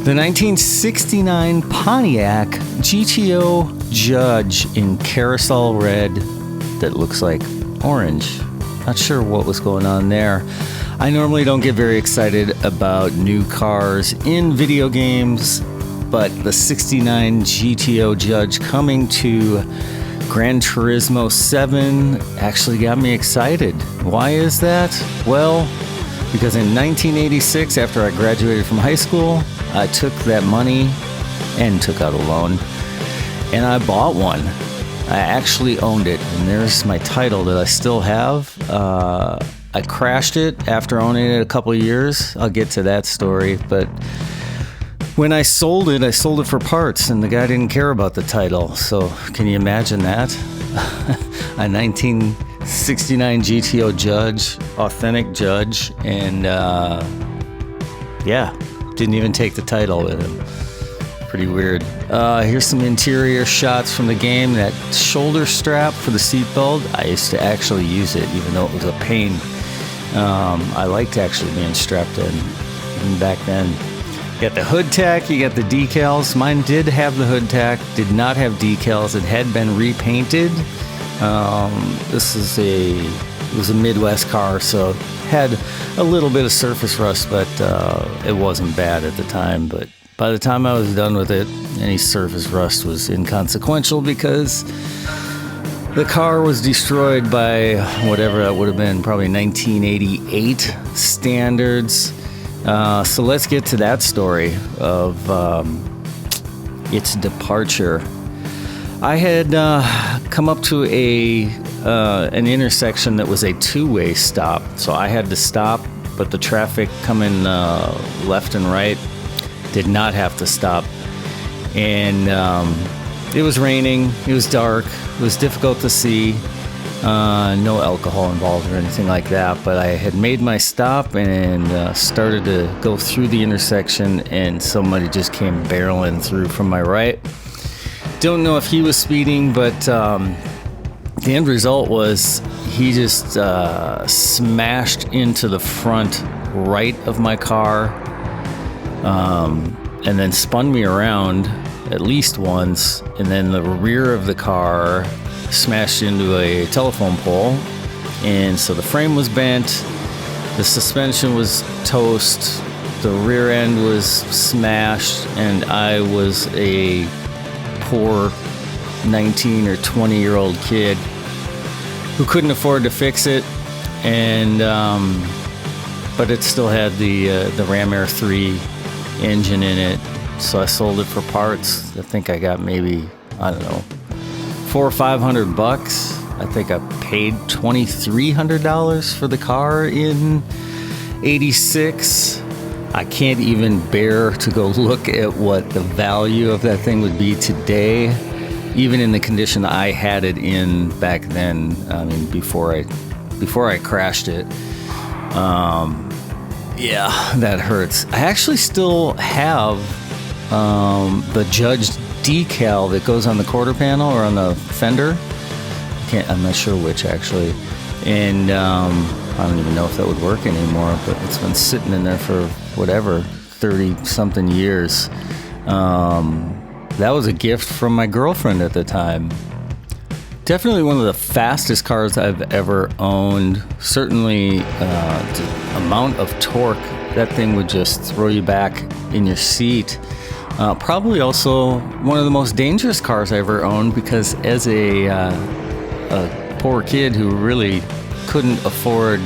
The 1969 Pontiac GTO Judge in Carousel Red that looks like orange. Not sure what was going on there. I normally don't get very excited about new cars in video games, but the 69 GTO Judge coming to Gran Turismo 7 actually got me excited. Why is that? Well, because in 1986, after I graduated from high school, I took that money and took out a loan, and I bought one. I actually owned it, and there's my title that I still have. I crashed it after owning it a couple of years. I'll get to that story, but when I sold it for parts, and the guy didn't care about the title. So can you imagine that? A 1969 GTO Judge, authentic Judge, and yeah, didn't even take the title with him. Pretty weird. Here's some interior shots from the game. That shoulder strap for the seatbelt, I used to actually use it, even though it was a pain. I liked actually being strapped in, even back then. You got the hood tack, you got the decals. Mine did have the hood tack, did not have decals. It had been repainted. It was a Midwest car, so had a little bit of surface rust, but it wasn't bad at the time. But by the time I was done with it, any surface rust was inconsequential because the car was destroyed by whatever that would have been, probably 1988 standards. So let's get to that story of its departure. I had come up to an intersection that was a two-way stop, so I had to stop, but the traffic coming left and right did not have to stop. And it was raining, it was dark, it was difficult to see, no alcohol involved or anything like that, but I had made my stop and started to go through the intersection, and somebody just came barreling through from my right. Don't know if he was speeding, but the end result was he just smashed into the front right of my car, and then spun me around at least once, and then the rear of the car smashed into a telephone pole, and so the frame was bent, the suspension was toast, the rear end was smashed, and I was a poor 19 or 20-year-old kid who couldn't afford to fix it, and but it still had the Ram Air 3 engine in it, so I sold it for parts. I think I got maybe, I don't know, $400 or $500. I think I paid $2,300 for the car in '86. I can't even bear to go look at what the value of that thing would be today, even in the condition I had it in back then. I mean, before I crashed it. Yeah, that hurts. I actually still have the Judge decal that goes on the quarter panel or on the fender. I'm not sure which actually, and I don't even know if that would work anymore, but it's been sitting in there for whatever, 30-something years. That was a gift from my girlfriend at the time. Definitely one of the fastest cars I've ever owned. Certainly the amount of torque, that thing would just throw you back in your seat. Probably also one of the most dangerous cars I ever owned, because as a poor kid who really couldn't afford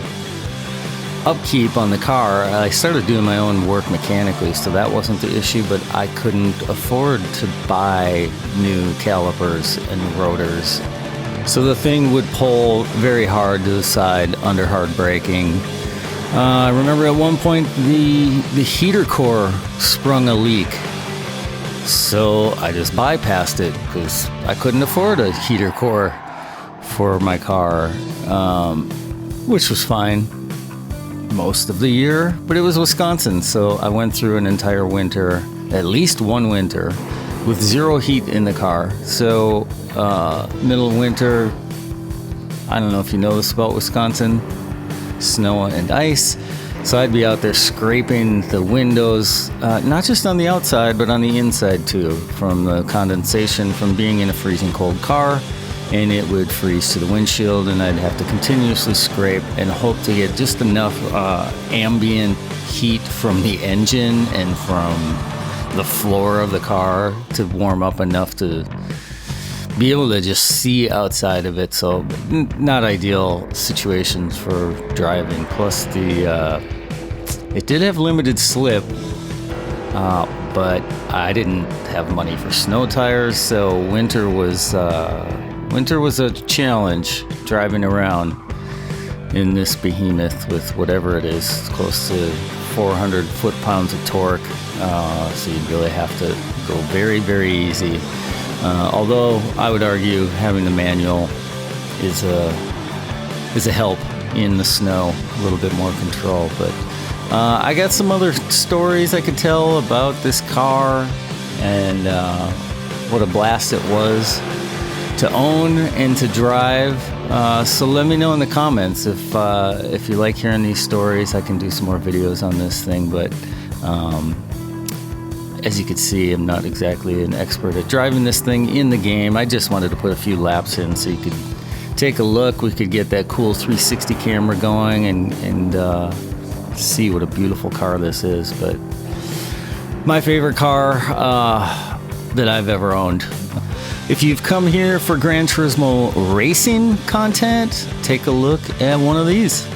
upkeep on the car, I started doing my own work mechanically, so that wasn't the issue, but I couldn't afford to buy new calipers and rotors. So the thing would pull very hard to the side under hard braking. I remember at one point the heater core sprung a leak, so I just bypassed it because I couldn't afford a heater core for my car, which was fine most of the year, but it was Wisconsin, so I went through an entire winter, at least one winter, with zero heat in the car. So middle of winter, I don't know if you know this about Wisconsin, snow and ice. So I'd be out there scraping the windows, not just on the outside, but on the inside too, from the condensation from being in a freezing cold car, and it would freeze to the windshield, and I'd have to continuously scrape and hope to get just enough ambient heat from the engine and from the floor of the car to warm up enough to be able to just see outside of it. So not ideal situations for driving. Plus it did have limited slip, but I didn't have money for snow tires, so winter was a challenge driving around in this behemoth with whatever it is. It's close to 400 foot-pounds of torque, so you really have to go very, very easy. Although I would argue having the manual is a help in the snow, a little bit more control. But I got some other stories I could tell about this car and what a blast it was to own and to drive. So let me know in the comments if you like hearing these stories. I can do some more videos on this thing, but as you can see, I'm not exactly an expert at driving this thing in the game. I just wanted to put a few laps in so you could take a look. We could get that cool 360 camera going and see what a beautiful car this is. But my favorite car that I've ever owned. If you've come here for Gran Turismo racing content, take a look at one of these.